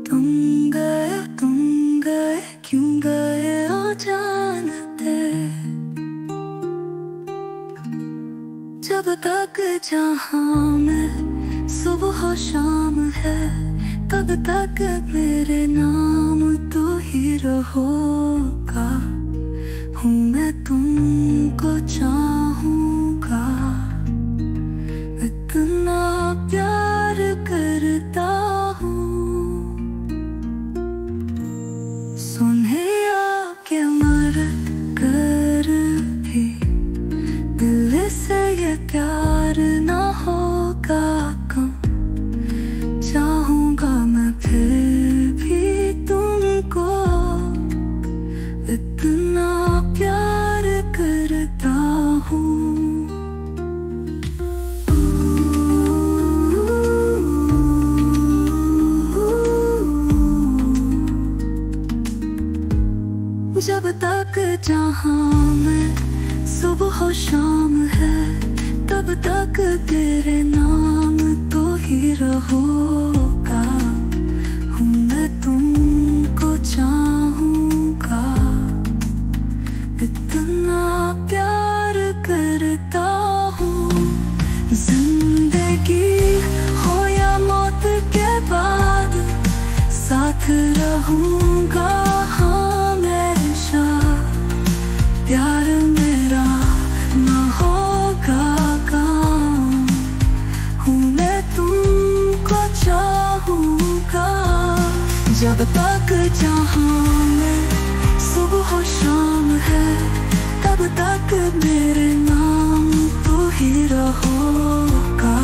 तुम गए क्यों गए अचानक। जब तक जहाँ में सुबह शाम है, तब तक मेरे नाम तो ही रहोगा। हूँ मैं तुमको चाहूँगा, इतना प्यार करता हूँ। सुनिया के मर कर भी दिल से ये प्यार ना होगा कम। चाहूँगा मैं फिर भी तुमको, इतना प्यार करता हूँ। जब तक जहाँ में सुबह शाम है, तब तक तेरे नाम तो ही रहोगा। हूँ मैं तुमको चाहूँगा, इतना प्यार करता हूँ। जिंदगी हो या मौत के बाद, साथ रहूँगा हमेशा। प्यार मेरा ना होगा काम, हूँ मैं तुमको चाहूँगा। जब तक जहाँ में सुबह शाम है, तब तक मेरे नाम तो ही रहोगा।